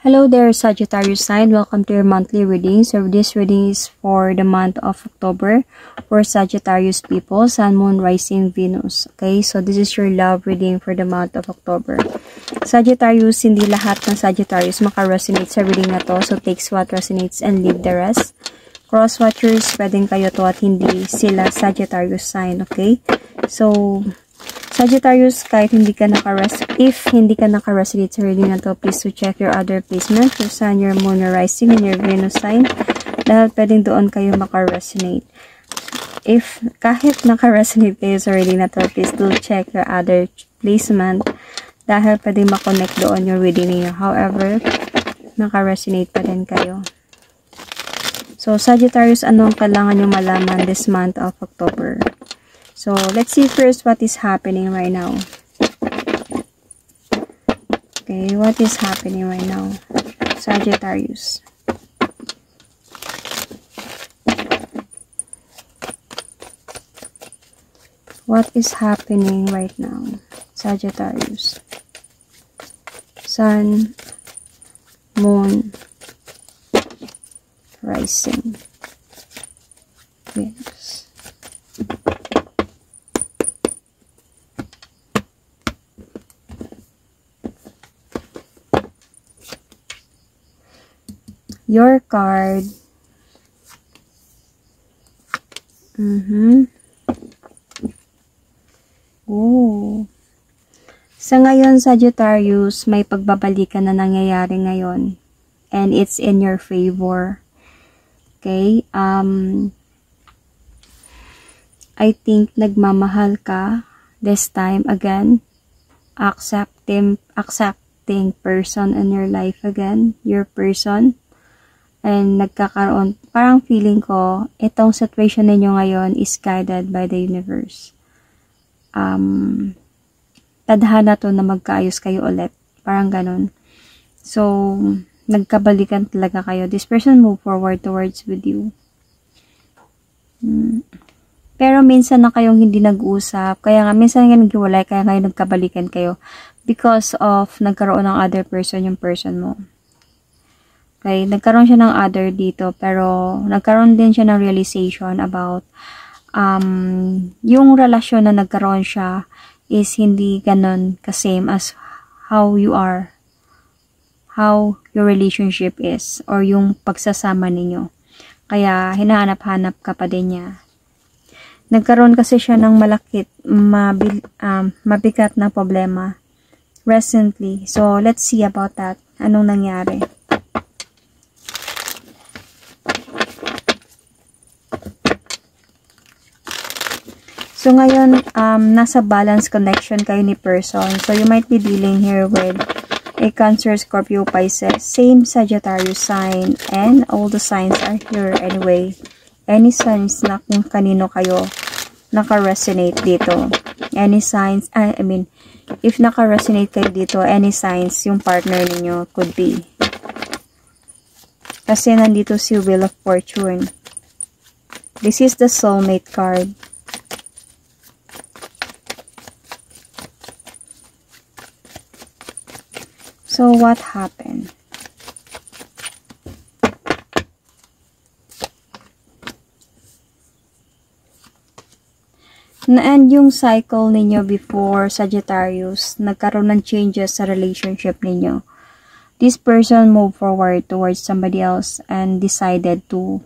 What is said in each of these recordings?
Hello there, Sagittarius sign. Welcome to your monthly reading. So this reading is for the month of October for Sagittarius people, Sun, Moon, Rising, Venus. Okay, so this is your love reading for the month of October. Sagittarius, hindi lahat ng Sagittarius maka-resonate sa reading na to. So takes what resonates and leave the rest. Cross-watchers, pwedeng kayo to at hindi sila Sagittarius sign. Okay, so Sagittarius, kahit if hindi ka naka-resonate sa reading na to, please to check your other placement, your Sun, your Moon, your Rising, and your Venus sign. Dahil pwedeng doon kayo maka-resonate. If kahit naka-resonate kayo sa reading na to, please do check your other placement. Dahil pwedeng makonect doon yung reading niyo. However, naka-resonate pa din kayo. So, Sagittarius, ano ang kailangan nyo malaman this month of October? So, let's see first what is happening right now. Okay, what is happening right now? Sagittarius. What is happening right now? Sagittarius. Sun, Moon, Rising, Venus. Your card. Oh. Sa ngayon, Sagittarius, may pagbabalikan na nangyayari ngayon. And it's in your favor. Okay? I think nagmamahal ka this time again. Accepting person in your life again. Your person. And nagkakaroon, parang feeling ko, itong situation ninyo ngayon is guided by the universe. Tadhana to na magkaayos kayo ulit. Parang ganun. So, nagkabalikan talaga kayo. This person move forward towards with you. Pero minsan na kayong hindi nag-usap. Kaya nga, minsan nga naghiwalay, kaya nga nagkabalikan kayo. Because of nagkaroon ng other person yung person mo. Okay, nagkaroon siya ng other dito, pero nagkaroon din siya ng realization about yung relasyon na nagkaroon siya is hindi ganon ka-same as how you are, how your relationship is, or yung pagsasama ninyo. Kaya, hinahanap-hanap ka pa din niya. Nagkaroon kasi siya ng mabigat na problema recently. So, let's see about that. Anong nangyari? So, ngayon, nasa balance connection kayo ni person. So, you might be dealing here with a Cancer, Scorpio, Pisces, same Sagittarius sign, and all the signs are here anyway. Any signs na kung kanino kayo naka-resonate dito. Any signs, if naka-resonate kayo dito, any signs yung partner ninyo could be. Kasi nandito si Wheel of Fortune. This is the soulmate card. So, what happened? Na-end yung cycle ninyo before, Sagittarius. Nagkaroon ng changes sa relationship ninyo. This person moved forward towards somebody else and decided to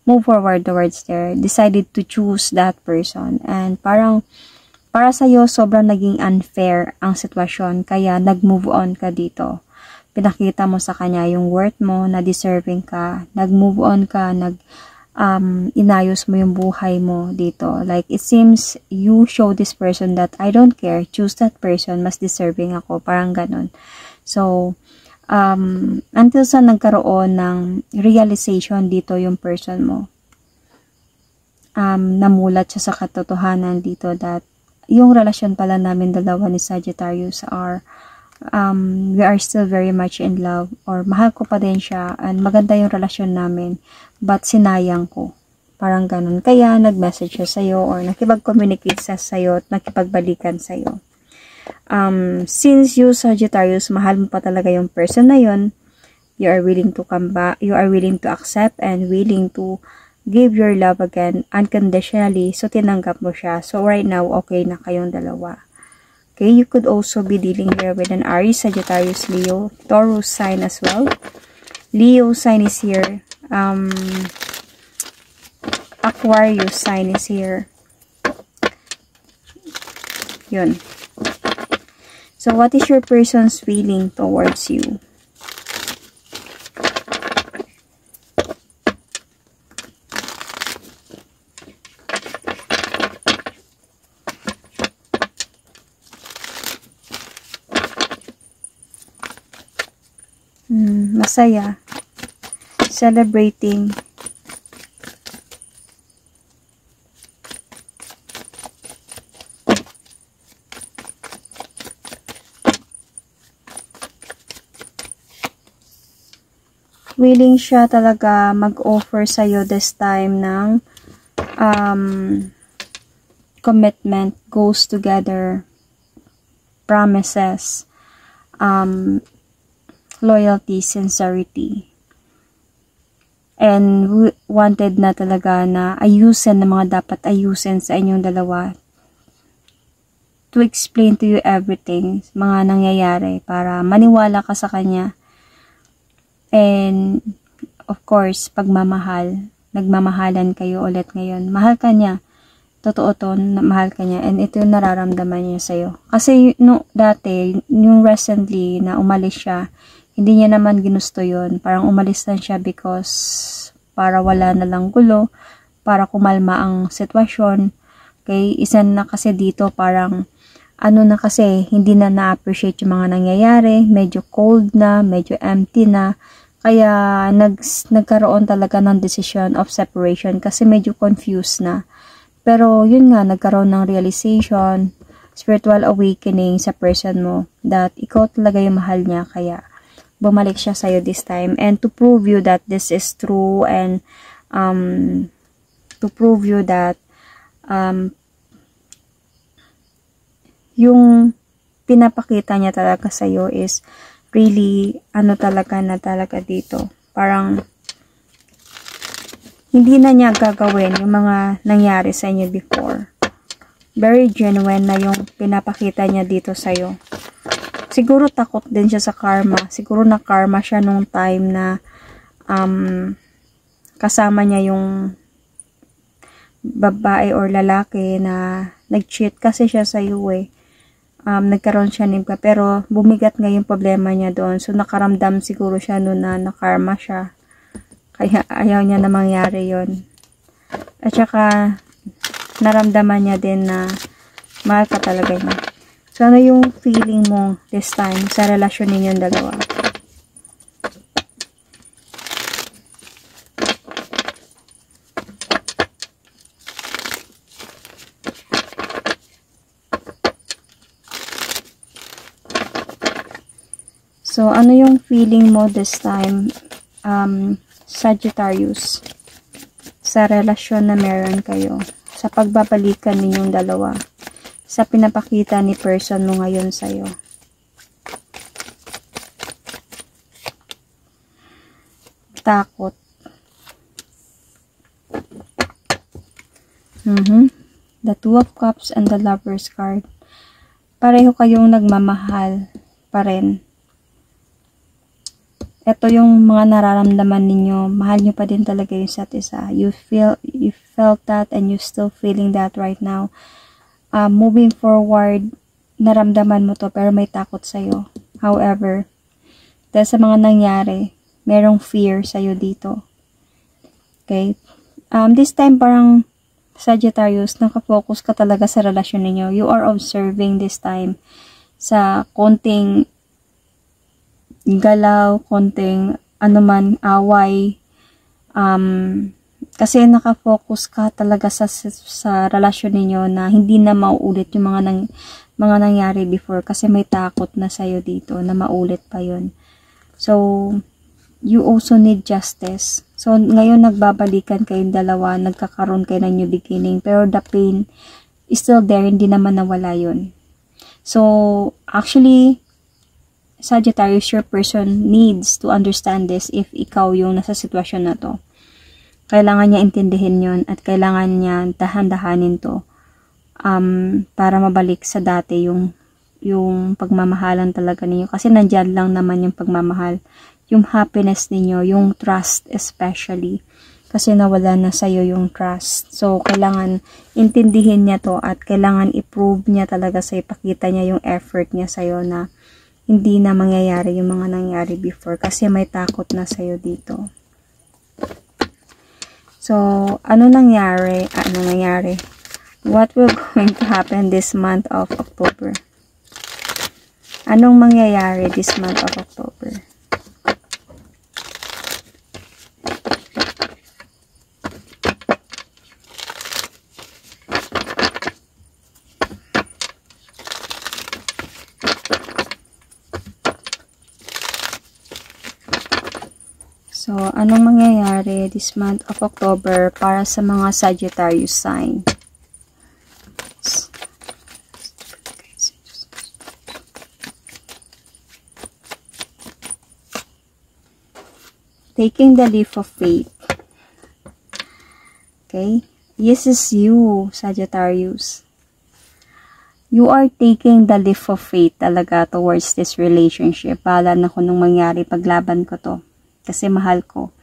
move forward towards there. Decided to choose that person. And parang para sa'yo, sobrang naging unfair ang sitwasyon, kaya nag-move on ka dito. Pinakita mo sa kanya yung worth mo, na deserving ka, nag-move on ka, inayos mo yung buhay mo dito. Like, it seems you show this person that I don't care, choose that person, mas deserving ako, parang ganun. So, until sa nagkaroon ng realization dito yung person mo, namulat siya sa katotohanan dito that yung relasyon pala namin dalawa ni Sagittarius are, we are still very much in love, or mahal ko pa din siya, and maganda yung relasyon namin, but sinayang ko. Parang ganun. Kaya nag-message siya sa'yo, or nakipag-communicate siya sa'yo, at nakipagbalikan sa'yo. Since you, Sagittarius, mahal mo pa talaga yung person na yun, You are willing to come back, you are willing to accept and willing to give your love again unconditionally. So, tinanggap mo siya. So, right now, okay na kayong dalawa. Okay, you could also be dealing here with an Aries, Sagittarius, Leo, Taurus sign as well. Leo sign is here. Aquarius sign is here. Yun. So, what is your person's feeling towards you? Masaya. Celebrating. Willing siya talaga mag-offer sa'yo this time ng commitment, goes together, promises, loyalty, sincerity. And wanted na talaga na ayusin na mga dapat ayusin sa inyong dalawa. To explain to you everything, mga nangyayari para maniwala ka sa kanya. And, of course, pagmamahal. Nagmamahalan kayo ulit ngayon. Mahal ka niya. Totoo to, mahal ka niya. And ito yung nararamdaman niya sa'yo. Kasi, dati, yung recently na umalis siya, hindi niya naman ginusto yun. Parang umalis lang siya because para wala na lang gulo, para kumalma ang sitwasyon. Okay, isa na kasi dito parang, na kasi, hindi na na-appreciate yung mga nangyayari, medyo cold na, medyo empty na, kaya nagkaroon talaga ng decision of separation kasi medyo confused na. Pero yun nga, nagkaroon ng realization, spiritual awakening sa person mo that ikaw talaga yung mahal niya, kaya bumalik siya sa'yo this time. And to prove you that this is true and to prove you that yung pinapakita niya talaga sa'yo is really, talaga na talaga dito. Parang, hindi na niya gagawin yung mga nangyari sa inyo before. Very genuine na yung pinapakita niya dito sa'yo. Siguro takot din siya sa karma. Siguro na karma siya nung time na kasama niya yung babae or lalaki na nag-cheat kasi siya sa iyo eh. Nagkaroon siya ng pero bumigat nga yung problema niya doon. So, nakaramdam siguro siya noon na nakarma siya. Kaya ayaw niya na mangyari yon. At saka, naramdaman niya din na mahal ka talaga niya. So, ano yung feeling mo this time sa relasyon ninyong dalawa? So, ano yung feeling mo this time, Sagittarius, sa relasyon na meron kayo, sa pagbabalikan ninyong dalawa, sa pinapakita ni person mo ngayon sa'yo? Takot. The Two of Cups and the Lover's card. Pareho kayong nagmamahal pa rin. Ito yung mga nararamdaman ninyo. Mahal nyo pa din talaga yung isa't isa. You felt that and you still feeling that right now. Moving forward, naramdaman mo to pero may takot sa'yo. However, dahil sa mga nangyari, merong fear sa'yo dito. Okay? This time parang Sagittarius, nakafocus ka talaga sa relasyon ninyo. You are observing this time sa konting galaw, konting anuman, away. Kasi nakafocus ka talaga sa relasyon ninyo na hindi na mauulit yung mga nangyari before kasi may takot na sa'yo dito na maulit pa yun. So, you also need justice. So, ngayon nagbabalikan kayong dalawa, nagkakaroon kayo ng new beginning, pero the pain is still there, hindi naman nawala yun. So, actually, Sagittarius, your person needs to understand this if ikaw yung nasa sitwasyon na to. Kailangan niya intindihin yon at kailangan niya dahan-dahanin to para mabalik sa dati yung pagmamahalan talaga ninyo. Kasi nandyan lang naman yung pagmamahal, yung happiness ninyo, yung trust especially. Kasi nawala na sa'yo yung trust. So, kailangan intindihin niya to at kailangan i-prove niya talaga sa'yo, ipakita niya yung effort niya sa'yo na hindi na mangyayari yung mga nangyari before kasi may takot na sa'yo dito. So, ano nangyari? What will going to happen this month of October? Anong mangyayari this month of October? So, anong mangyayari this month of October para sa mga Sagittarius sign? Taking the leap of faith. Okay? This is you, Sagittarius. You are taking the leap of faith talaga towards this relationship. Bahala na kung nung mangyari, paglaban ko to. Kasi mahal ko.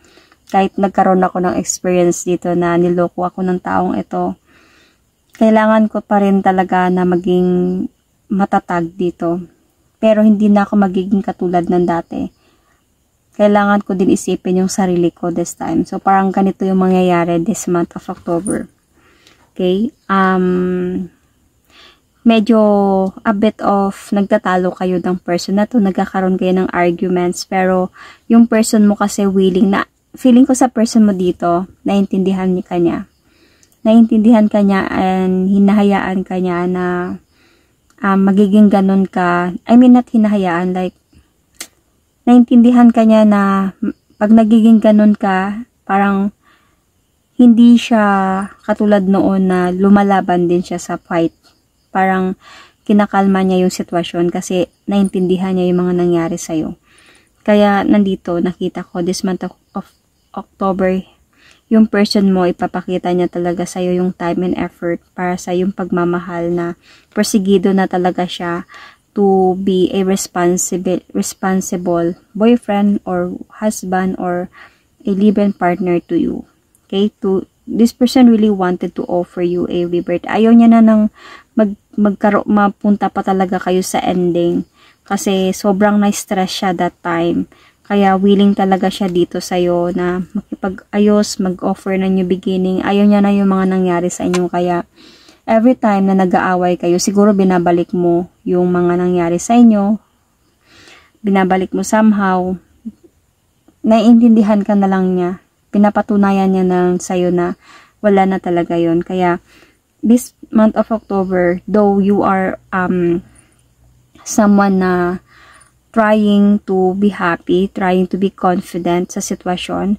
Kahit nagkaroon ako ng experience dito na niloko ako ng taong ito, kailangan ko pa rin talaga na maging matatag dito. Pero hindi na ako magiging katulad ng dati. Kailangan ko din isipin yung sarili ko this time. So, parang ganito yung mangyayari this month of October. Okay? Medyo a bit of nagtatalo kayo ng person na to, nagkakaroon kayo ng arguments, pero yung person mo kasi willing na, feeling ko sa person mo dito, naintindihan niya kanya. Naintindihan kanya and hinahayaan kanya na magiging ganun ka. I mean, not hinahayaan, like, naintindihan kanya na pag nagiging ganun ka, parang hindi siya katulad noon na lumalaban din siya sa fight. Parang kinakalma niya yung sitwasyon kasi naintindihan niya yung mga nangyari sa'yo. Kaya nandito, nakita ko this month of October, yung person mo, ipapakita niya talaga sa'yo yung time and effort para sa yung pagmamahal na persigido na talaga siya to be a responsible boyfriend or husband or a live-in partner to you. Okay? This person really wanted to offer you a rebirth. Ayaw niya na nang mapunta pa talaga kayo sa ending. Kasi sobrang na-stress siya that time. Kaya willing talaga siya dito sa'yo na makipag-ayos, mag-offer na new beginning. Ayaw niya na yung mga nangyari sa inyo. Kaya every time na nag-aaway kayo, siguro binabalik mo yung mga nangyari sa inyo. Binabalik mo somehow. Naiintindihan ka na lang niya. Pinapatunayan niya na sa'yo na wala na talaga yon. Kaya this month of October, though you are someone na trying to be happy, trying to be confident sa sitwasyon,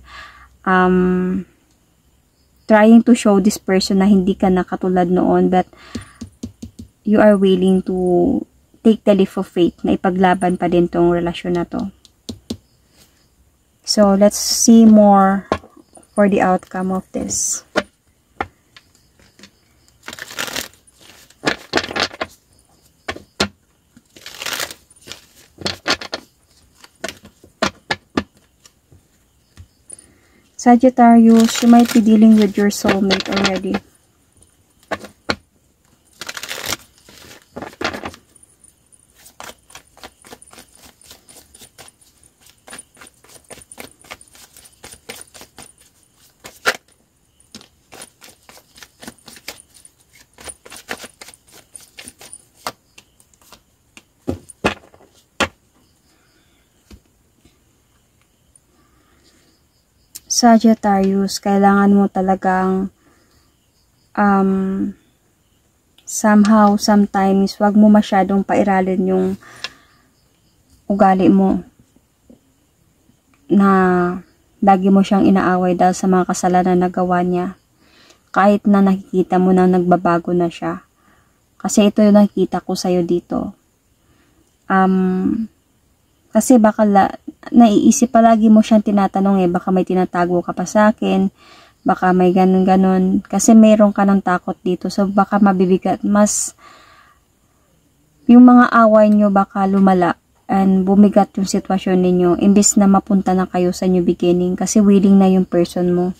trying to show this person na hindi ka na katulad noon, but you are willing to take the leap of faith na ipaglaban pa din tong relasyon na to. So, let's see more for the outcome of this. Sagittarius, you might be dealing with your soulmate already. Sagittarius, kailangan mo talagang somehow, sometimes, wag mo masyadong pairalin yung ugali mo na lagi mo siyang inaaway dahil sa mga kasalanan na nagawa niya. Kahit na nakikita mo na nagbabago na siya. Kasi ito yung nakikita ko sa'yo dito. Kasi baka naiisip palagi mo siyang tinatanong baka may tinatago ka pa sa akin, baka may ganun-ganun. Kasi mayroon ka ng takot dito. So, baka mabibigat. Yung mga away nyo baka lumala and bumigat yung sitwasyon ninyo. Imbis na mapunta na kayo sa new beginning. Kasi willing na yung person mo.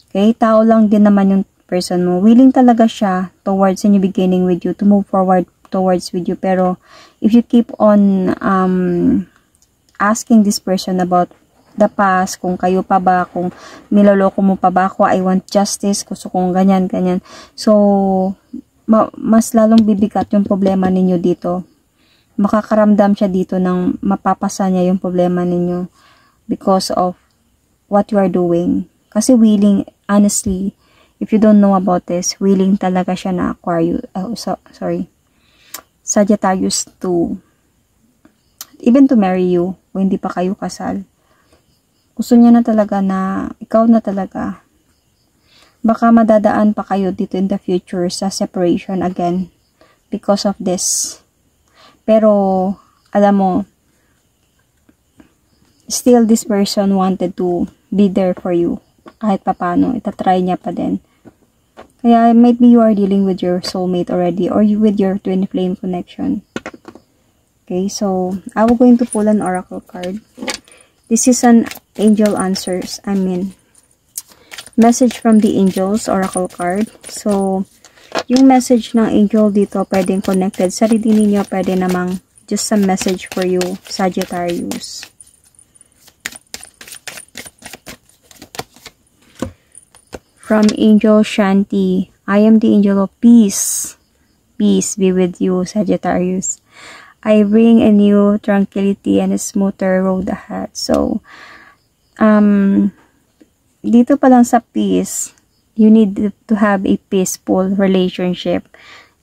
Okay? Tao lang din naman yung person mo. Willing talaga siya towards a new beginning with you, to move forward towards with you. Pero, if you keep on asking this person about the past, kung kayo pa ba, kung niloloko mo pa ba ako, I want justice, gusto kong ganyan. So, mas lalong bibigat yung problema ninyo dito. Makakaramdam siya dito ng mapapasa niya yung problema ninyo because of what you are doing. Kasi willing, honestly, if you don't know about this, willing talaga siya na Sagittarius even to marry you kung hindi pa kayo kasal. Gusto niya na talaga na ikaw na talaga. Baka madadaan pa kayo dito in the future sa separation again because of this. Pero alam mo, still this person wanted to be there for you. Kahit papano, itatry niya pa din. Kaya maybe you are dealing with your soulmate already or with your twin flame connection. Okay, so I will going to pull an oracle card. This is an angel answers. Message from the angels, oracle card. So, yung message ng angel dito, pwedeng connected sa reading ninyo, pwede namang just some message for you, Sagittarius. From Angel Shanti, I am the angel of peace. Peace be with you, Sagittarius. I bring a new tranquility and a smoother road ahead. So, dito pa lang sa peace, you need to have a peaceful relationship.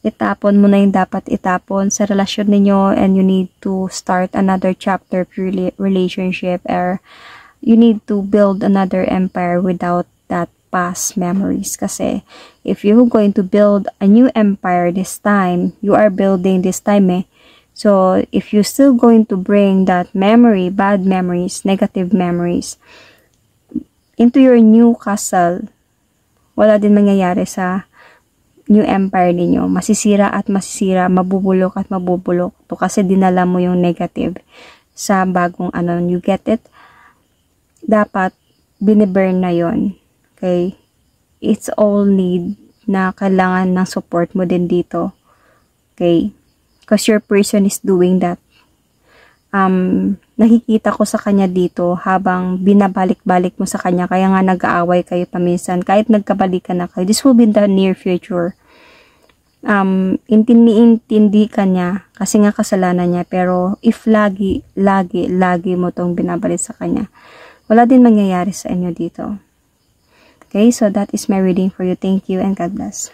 Itapon mo na yung dapat itapon sa relasyon ninyo, and you need to start another chapter of your relationship, or you need to build another empire without that past memories. Kasi if you're going to build a new empire this time, you are building this time So, if you're still going to bring that memory, bad memories, negative memories, into your new castle, wala din mangyayari sa new empire ninyo. Masisira at masisira, mabubulok at mabubulok. To kasi dinala mo yung negative sa bagong you get it? Dapat, biniburn na yon. Okay? It's all need na kailangan ng support mo din dito. Okay? Because your person is doing that. Nakikita ko sa kanya dito habang binabalik-balik mo sa kanya, kaya nga nag-aaway kayo paminsan, kahit nagkabalikan na kayo. This will be in the near future. Intindi ka niya kasi nga kasalanan niya, pero if lagi mo tong binabalik sa kanya, wala din mangyayari sa inyo dito. Okay, so that is my reading for you. Thank you and God bless.